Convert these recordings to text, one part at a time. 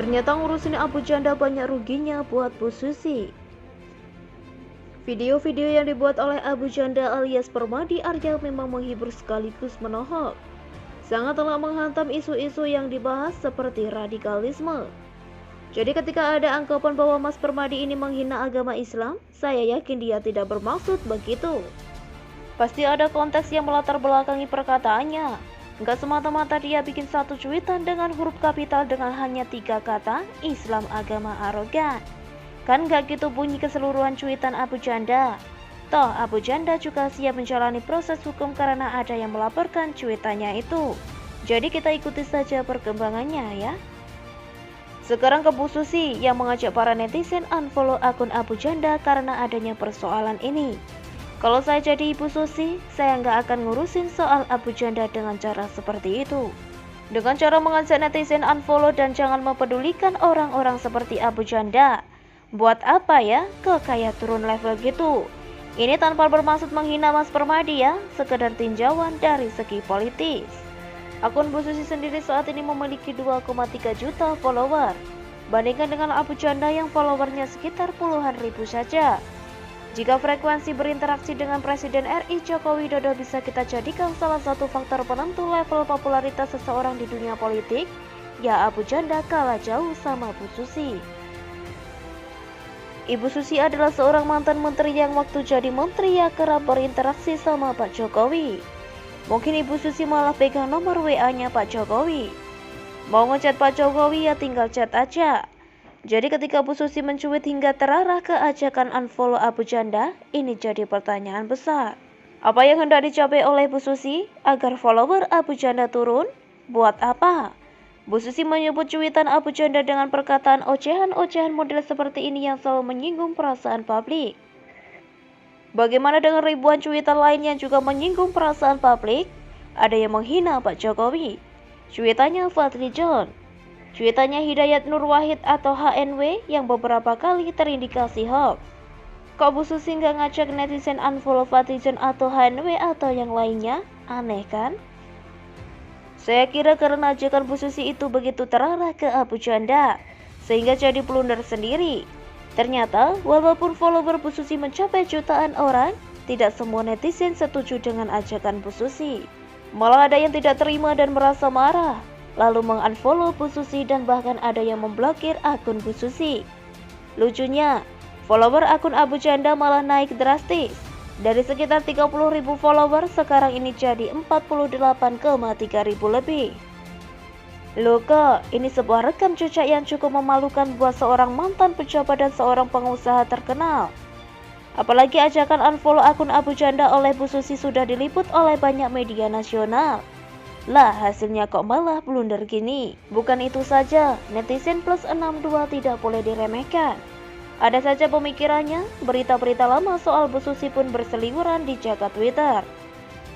Ternyata ngurusin Abu Janda banyak ruginya buat Bu Susi. Video-video yang dibuat oleh Abu Janda alias Permadi Arya memang menghibur sekaligus menohok. Sangatlah menghantam isu-isu yang dibahas seperti radikalisme. Jadi ketika ada anggapan bahwa Mas Permadi ini menghina agama Islam, saya yakin dia tidak bermaksud begitu. Pasti ada konteks yang melatar belakangi perkataannya. Enggak semata-mata dia bikin satu cuitan dengan huruf kapital dengan hanya 3 kata, Islam agama arogan. Kan gak gitu bunyi keseluruhan cuitan Abu Janda. Toh Abu Janda juga siap menjalani proses hukum karena ada yang melaporkan cuitannya itu. Jadi kita ikuti saja perkembangannya ya. Sekarang ke Bu Susi yang mengajak para netizen unfollow akun Abu Janda karena adanya persoalan ini. Kalau saya jadi Ibu Susi, saya nggak akan ngurusin soal Abu Janda dengan cara seperti itu. Dengan cara mengajak netizen unfollow dan jangan mempedulikan orang-orang seperti Abu Janda. Buat apa ya? Kok kayak turun level gitu? Ini tanpa bermaksud menghina Mas Permadi ya, sekedar tinjauan dari segi politis. Akun Bu Susi sendiri saat ini memiliki 2,3 juta follower. Bandingkan dengan Abu Janda yang followernya sekitar puluhan ribu saja. Jika frekuensi berinteraksi dengan Presiden RI Joko Widodo bisa kita jadikan salah satu faktor penentu level popularitas seseorang di dunia politik, ya Abu Janda kalah jauh sama Bu Susi. Ibu Susi adalah seorang mantan menteri yang waktu jadi menteri ya kerap berinteraksi sama Pak Jokowi. Mungkin Ibu Susi malah pegang nomor WA-nya Pak Jokowi. Mau ngechat Pak Jokowi ya tinggal chat aja. Jadi ketika Bu Susi mencuit hingga terarah ke ajakan unfollow Abu Janda, ini jadi pertanyaan besar. Apa yang hendak dicapai oleh Bu Susi agar follower Abu Janda turun? Buat apa? Bu Susi menyebut cuitan Abu Janda dengan perkataan ocehan-ocehan model seperti ini yang selalu menyinggung perasaan publik. Bagaimana dengan ribuan cuitan lain yang juga menyinggung perasaan publik? Ada yang menghina Pak Jokowi. Cuitannya Fadli John. Cuitannya Hidayat Nur Wahid atau HNW yang beberapa kali terindikasi hoax. Kok Bu Susi nggak ngajak netizen unfollow Fadli John atau HNW atau yang lainnya? Aneh kan? Saya kira karena ajakan Bu Susi itu begitu terarah ke Abu Janda, sehingga jadi blunder sendiri. Ternyata walaupun follower Bu Susi mencapai jutaan orang, tidak semua netizen setuju dengan ajakan Bu Susi. Malah ada yang tidak terima dan merasa marah, lalu mengunfollow Bu Susi dan bahkan ada yang memblokir akun Bu Susi. Lucunya, follower akun Abu Janda malah naik drastis. Dari sekitar 30.000 follower, sekarang ini jadi 48,3 ribu lebih. Loh kok, ini sebuah rekam jejak yang cukup memalukan buat seorang mantan pejabat dan seorang pengusaha terkenal. Apalagi ajakan unfollow akun Abu Janda oleh Bu Susi sudah diliput oleh banyak media nasional. Lah hasilnya kok malah blunder gini. Bukan itu saja, netizen plus 62 tidak boleh diremehkan. Ada saja pemikirannya, berita-berita lama soal Bu Susi pun berseliweran di jagat Twitter.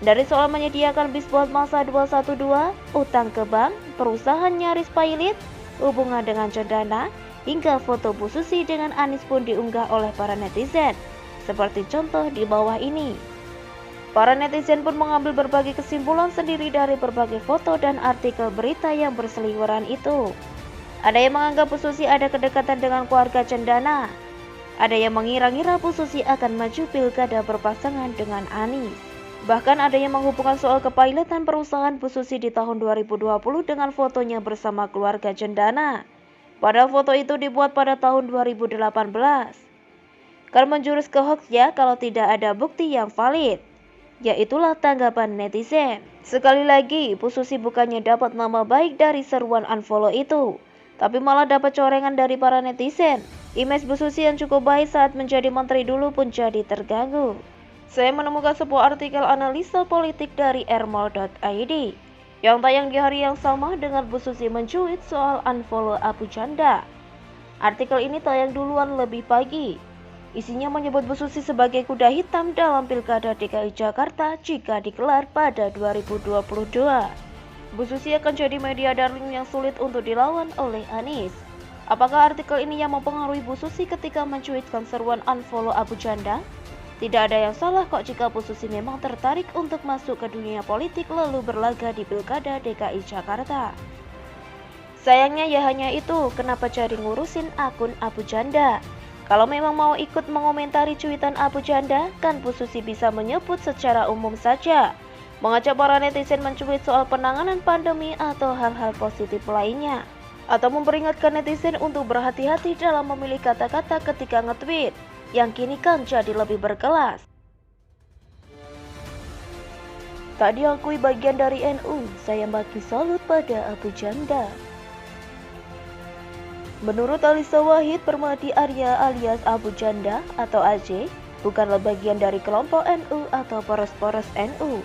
Dari soal menyediakan bis buat masa 212, utang ke bank, perusahaan nyaris pailit, hubungan dengan cendana, hingga foto Bu Susi dengan Anies pun diunggah oleh para netizen. Seperti contoh di bawah ini. Para netizen pun mengambil berbagai kesimpulan sendiri dari berbagai foto dan artikel berita yang berseliweran itu. Ada yang menganggap Bu Susi ada kedekatan dengan keluarga cendana. Ada yang mengira-ngira Bu Susi akan maju pilkada berpasangan dengan Anies. Bahkan ada yang menghubungkan soal kepilotan perusahaan Bu Susi di tahun 2020 dengan fotonya bersama keluarga cendana. Padahal foto itu dibuat pada tahun 2018. Kan menjurus ke hoax ya kalau tidak ada bukti yang valid. Ya itulah tanggapan netizen. Sekali lagi, Bu Susi bukannya dapat nama baik dari seruan unfollow itu, tapi malah dapat corengan dari para netizen. Image Bu Susi yang cukup baik saat menjadi menteri dulu pun jadi terganggu. Saya menemukan sebuah artikel analisa politik dari rmol.id yang tayang di hari yang sama dengan Bu Susi mencuit soal unfollow Abu Janda. Artikel ini tayang duluan lebih pagi. Isinya menyebut Bu Susi sebagai kuda hitam dalam Pilkada DKI Jakarta jika digelar pada 2022. Bu Susi akan jadi media darling yang sulit untuk dilawan oleh Anies. Apakah artikel ini yang mempengaruhi Bu Susi ketika mencuitkan seruan unfollow Abu Janda? Tidak ada yang salah kok jika Bu Susi memang tertarik untuk masuk ke dunia politik lalu berlaga di Pilkada DKI Jakarta. Sayangnya ya hanya itu, kenapa jadi ngurusin akun Abu Janda? Kalau memang mau ikut mengomentari cuitan Abu Janda, kan Bu Susi bisa menyebut secara umum saja. Mengajak para netizen mencuit soal penanganan pandemi atau hal-hal positif lainnya. Atau memperingatkan netizen untuk berhati-hati dalam memilih kata-kata ketika nge-tweet, yang kini kan jadi lebih berkelas. Tak diakui bagian dari NU, saya bagi salut pada Abu Janda. Menurut Alisa Wahid Permadi Arya alias Abu Janda atau AJ, bukanlah bagian dari kelompok NU atau poros-poros NU.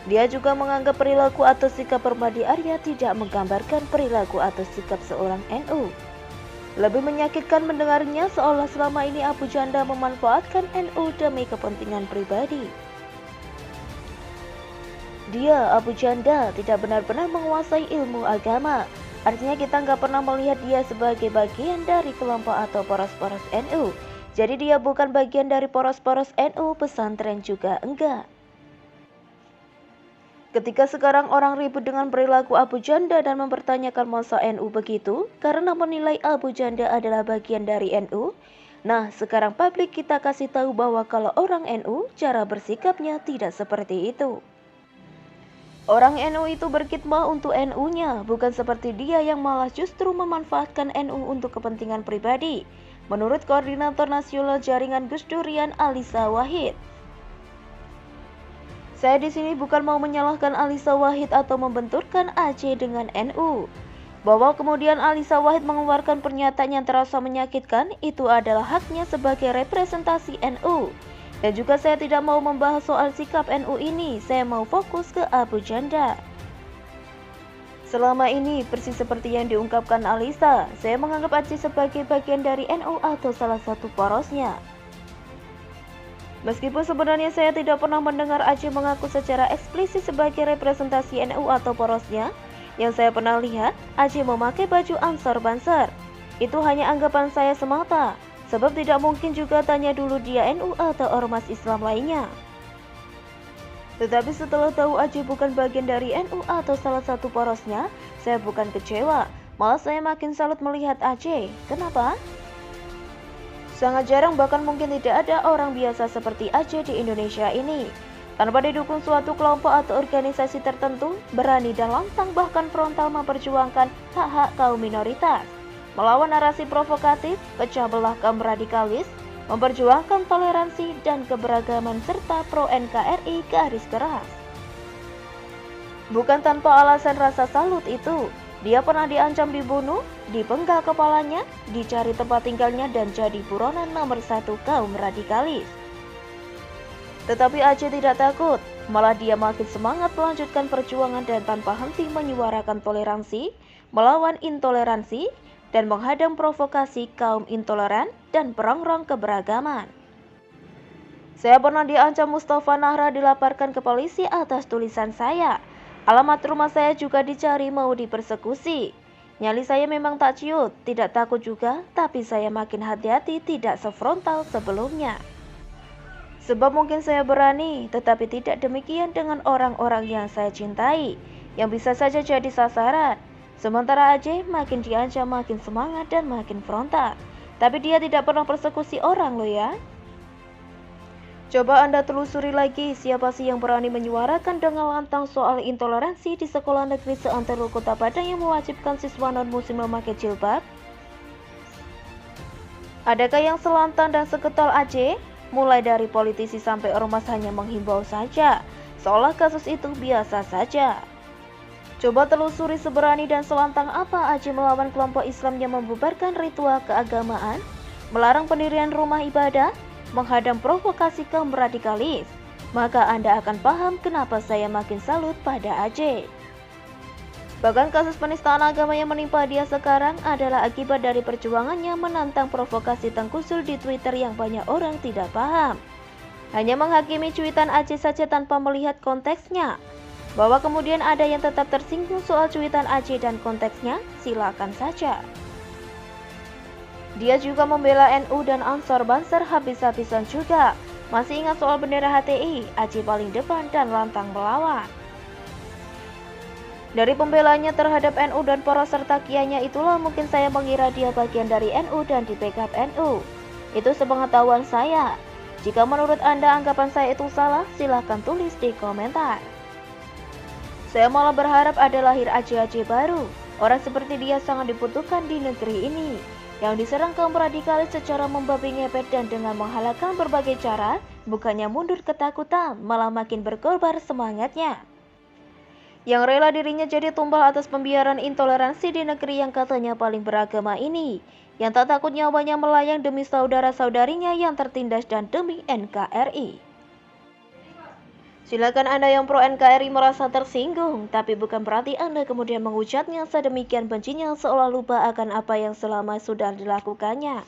Dia juga menganggap perilaku atau sikap Permadi Arya tidak menggambarkan perilaku atau sikap seorang NU. Lebih menyakitkan mendengarnya seolah selama ini Abu Janda memanfaatkan NU demi kepentingan pribadi. Dia, Abu Janda, tidak benar-benar menguasai ilmu agama. Artinya kita nggak pernah melihat dia sebagai bagian dari kelompok atau poros-poros NU. Jadi dia bukan bagian dari poros-poros NU, pesantren juga enggak. Ketika sekarang orang ribut dengan perilaku Abu Janda dan mempertanyakan masa NU begitu, karena menilai Abu Janda adalah bagian dari NU, nah sekarang publik kita kasih tahu bahwa kalau orang NU, cara bersikapnya tidak seperti itu. Orang NU itu berkhidmah untuk NU-nya, bukan seperti dia yang malah justru memanfaatkan NU untuk kepentingan pribadi, menurut Koordinator Nasional Jaringan Gus Durian Alisa Wahid. Saya di sini bukan mau menyalahkan Alisa Wahid atau membenturkan AJ dengan NU. Bahwa kemudian Alisa Wahid mengeluarkan pernyataan yang terasa menyakitkan, itu adalah haknya sebagai representasi NU. Dan juga saya tidak mau membahas soal sikap NU ini, saya mau fokus ke Abu Janda. Selama ini, persis seperti yang diungkapkan Alisa, saya menganggap AJ sebagai bagian dari NU atau salah satu porosnya. Meskipun sebenarnya saya tidak pernah mendengar AJ mengaku secara eksplisit sebagai representasi NU atau porosnya, yang saya pernah lihat, AJ memakai baju Ansor Banser. Itu hanya anggapan saya semata. Sebab tidak mungkin juga tanya dulu dia NU atau ormas Islam lainnya. Tetapi setelah tahu AJ bukan bagian dari NU atau salah satu porosnya, saya bukan kecewa, malah saya makin salut melihat AJ. Kenapa? Sangat jarang bahkan mungkin tidak ada orang biasa seperti AJ di Indonesia ini. Tanpa didukung suatu kelompok atau organisasi tertentu, berani dan lantang bahkan frontal memperjuangkan hak-hak kaum minoritas. Melawan narasi provokatif, pecah belah kaum radikalis, memperjuangkan toleransi dan keberagaman serta pro-NKRI garis keras. Bukan tanpa alasan rasa salut itu, dia pernah diancam dibunuh, dipenggal kepalanya, dicari tempat tinggalnya dan jadi buronan nomor 1 kaum radikalis. Tetapi AJ tidak takut, malah dia makin semangat melanjutkan perjuangan dan tanpa henti menyuarakan toleransi, melawan intoleransi, dan menghadang provokasi kaum intoleran dan perongrong keberagaman. Saya pernah diancam Mustafa Nahra dilaporkan ke polisi atas tulisan saya. Alamat rumah saya juga dicari mau dipersekusi. Nyali saya memang tak ciut, tidak takut juga, tapi saya makin hati-hati tidak sefrontal sebelumnya. Sebab mungkin saya berani, tetapi tidak demikian dengan orang-orang yang saya cintai, yang bisa saja jadi sasaran. Sementara AJ makin diancam makin semangat dan makin frontal. Tapi dia tidak pernah persekusi orang loh ya. Coba Anda telusuri lagi siapa sih yang berani menyuarakan dengan lantang soal intoleransi di sekolah negeri seantero Kota Padang yang mewajibkan siswa non-muslim memakai jilbab? Adakah yang selantang dan seketal AJ? Mulai dari politisi sampai ormas hanya menghimbau saja, seolah kasus itu biasa saja. Coba telusuri seberani dan selantang apa AJ melawan kelompok Islam yang membubarkan ritual keagamaan, melarang pendirian rumah ibadah, menghadang provokasi kaum radikalis. Maka Anda akan paham kenapa saya makin salut pada AJ. Bahkan kasus penistaan agama yang menimpa dia sekarang adalah akibat dari perjuangannya menantang provokasi Tengkusul di Twitter yang banyak orang tidak paham. Hanya menghakimi cuitan AJ saja tanpa melihat konteksnya. Bahwa kemudian ada yang tetap tersinggung soal cuitan AJ dan konteksnya, silakan saja. Dia juga membela NU dan Ansor Banser habis-habisan juga. Masih ingat soal bendera HTI, AJ paling depan dan lantang melawan. Dari pembelaannya terhadap NU dan para serta kiainya itulah mungkin saya mengira dia bagian dari NU dan di backup NU. Itu sepengetahuan saya. Jika menurut Anda anggapan saya itu salah, silahkan tulis di komentar. Saya malah berharap ada lahir AJ-AJ baru. Orang seperti dia sangat dibutuhkan di negeri ini, yang diserang kaum radikalis secara membabi ngepet dan dengan menghalalkan berbagai cara, bukannya mundur ketakutan, malah makin berkobar semangatnya. Yang rela dirinya jadi tumbal atas pembiaran intoleransi di negeri yang katanya paling beragama ini, yang tak takut nyawanya melayang demi saudara-saudarinya yang tertindas dan demi NKRI. Silakan Anda yang pro NKRI merasa tersinggung, tapi bukan berarti Anda kemudian menghujatnya sedemikian bencinya seolah lupa akan apa yang selama sudah dilakukannya.